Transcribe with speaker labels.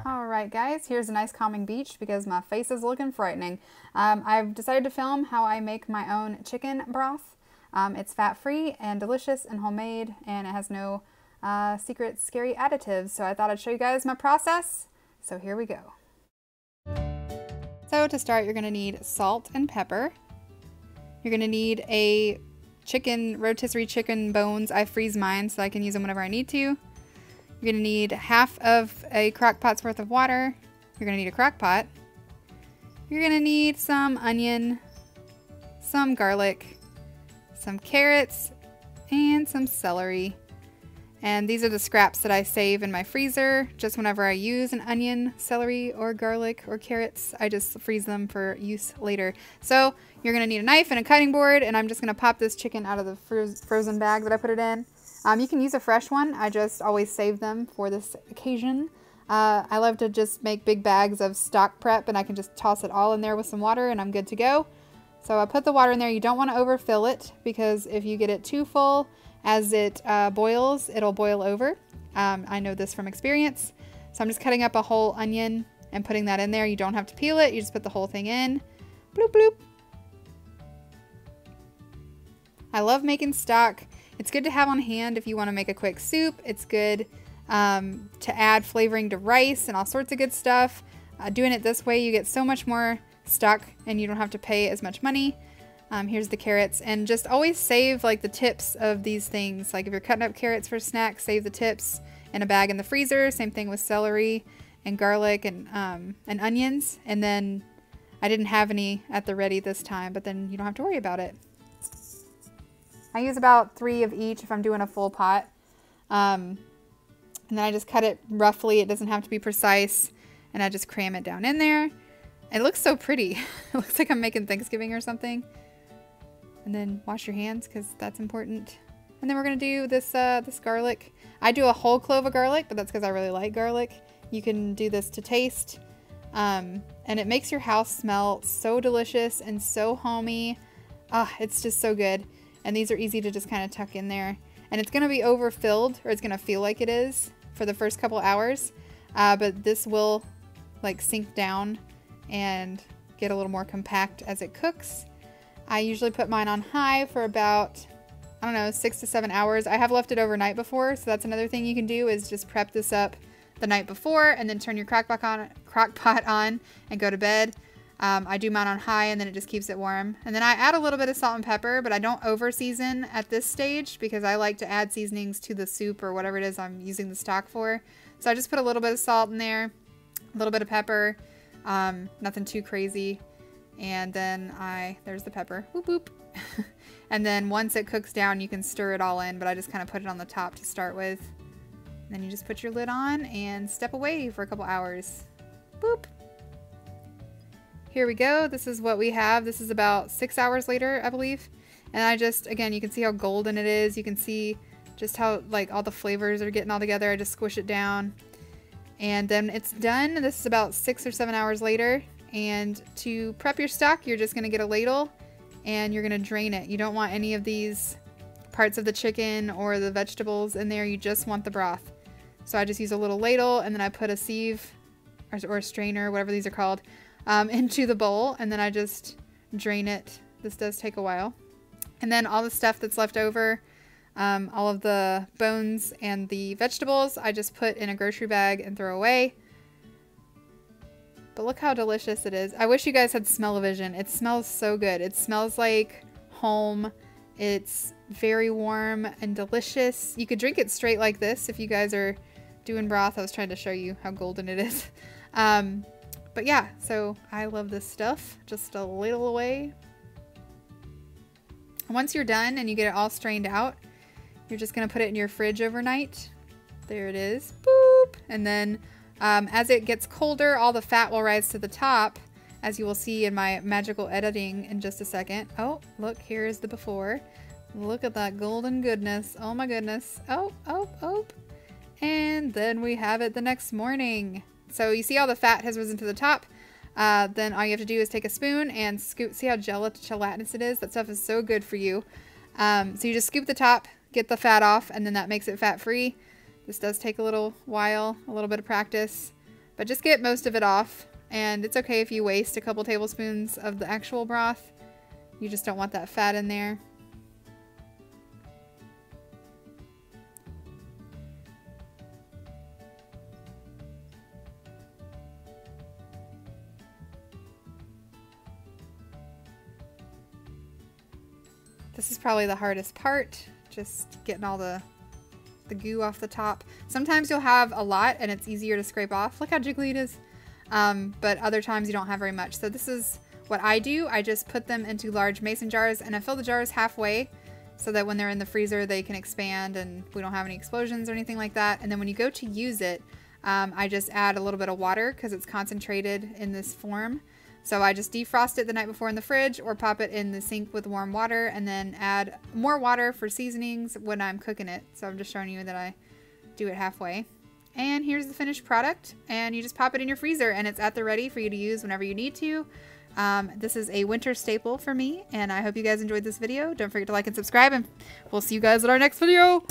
Speaker 1: Alright guys, here's a nice calming beach because my face is looking frightening. I've decided to film how I make my own chicken broth. It's fat-free and delicious and homemade, and it has no secret scary additives. So I thought I'd show you guys my process. So here we go. So to start, you're going to need salt and pepper. You're going to need a rotisserie chicken bones. I freeze mine so I can use them whenever I need to. You're going to need half of a crock pot's worth of water. You're going to need a crock pot. You're going to need some onion, some garlic, some carrots, and some celery. And these are the scraps that I save in my freezer. Just whenever I use an onion, celery, or garlic, or carrots, I just freeze them for use later. So you're going to need a knife and a cutting board, and I'm just going to pop this chicken out of the frozen bag that I put it in. You can use a fresh one. I just always save them for this occasion. I love to just make big bags of stock prep, and I can just toss it all in there with some water, and I'm good to go. So I put the water in there. You don't want to overfill it, because if you get it too full, as it boils, it'll boil over. I know this from experience. So I'm just cutting up a whole onion and putting that in there. You don't have to peel it. You just put the whole thing in. Bloop, bloop. I love making stock. It's good to have on hand if you want to make a quick soup. It's good to add flavoring to rice and all sorts of good stuff. Doing it this way, you get so much more stock and you don't have to pay as much money. Here's the carrots, and just always save like the tips of these things. Like if you're cutting up carrots for snacks, save the tips in a bag in the freezer. Same thing with celery and garlic and onions. And then I didn't have any at the ready this time, but then you don't have to worry about it. I use about 3 of each if I'm doing a full pot. And then I just cut it roughly. It doesn't have to be precise. And I just cram it down in there. It looks so pretty. It looks like I'm making Thanksgiving or something. And then wash your hands because that's important. And then we're going to do this this garlic. I do a whole clove of garlic, but that's because I really like garlic. You can do this to taste. And it makes your house smell so delicious and so homey. It's just so good. And these are easy to just kind of tuck in there. And it's going to be overfilled, or it's going to feel like it is for the first couple hours. But this will like sink down and get a little more compact as it cooks. I usually put mine on high for about, I don't know, 6 to 7 hours. I have left it overnight before, so that's another thing you can do is just prep this up the night before and then turn your crock pot on and go to bed. I do mine on high and then it just keeps it warm. And then I add a little bit of salt and pepper, but I don't over season at this stage because I like to add seasonings to the soup or whatever it is I'm using the stock for. So I just put a little bit of salt in there, a little bit of pepper, nothing too crazy. And then there's the pepper, whoop whoop. And then once it cooks down, you can stir it all in, but I just kind of put it on the top to start with. And then you just put your lid on and step away for a couple hours. Boop. Here we go. This is what we have. This is about 6 hours later, I believe. And I just, again, you can see how golden it is. You can see just how like all the flavors are getting all together. I just squish it down. And then it's done. This is about 6 or 7 hours later. And to prep your stock, you're just going to get a ladle and you're going to drain it. You don't want any of these parts of the chicken or the vegetables in there. You just want the broth. So I just use a little ladle and then I put a sieve or a strainer, whatever these are called, into the bowl, and then I just drain it. This does take a while. And then all the stuff that's left over, all of the bones and the vegetables, I just put in a grocery bag and throw away. But look how delicious it is. I wish you guys had smell-o-vision. It smells so good. It smells like home. It's very warm and delicious. You could drink it straight like this if you guys are doing broth. I was trying to show you how golden it is. But yeah, so I love this stuff. Just a little away. Once you're done and you get it all strained out, you're just going to put it in your fridge overnight. There it is. Boop. And then as it gets colder, all the fat will rise to the top, as you will see in my magical editing in just a second. Oh, look, here is the before. Look at that golden goodness. Oh my goodness. Oh, oh, oh. And then we have it the next morning. So you see how the fat has risen to the top. Then all you have to do is take a spoon and scoop. See how gelatinous it is? That stuff is so good for you. So you just scoop the top, get the fat off, and then that makes it fat free. This does take a little while, a little bit of practice, but just get most of it off. And it's okay if you waste a couple tablespoons of the actual broth. You just don't want that fat in there. This is probably the hardest part, just getting all the goo off the top. Sometimes you'll have a lot and it's easier to scrape off. Look how jiggly it is. But other times you don't have very much. So this is what I do. I just put them into large mason jars and I fill the jars halfway so that when they're in the freezer they can expand and we don't have any explosions or anything like that. And then when you go to use it, I just add a little bit of water because it's concentrated in this form. So I just defrost it the night before in the fridge or pop it in the sink with warm water and then add more water for seasonings when I'm cooking it. So I'm just showing you that I do it halfway. And here's the finished product, and you just pop it in your freezer and it's at the ready for you to use whenever you need to. This is a winter staple for me, and I hope you guys enjoyed this video. Don't forget to like and subscribe, and we'll see you guys in our next video.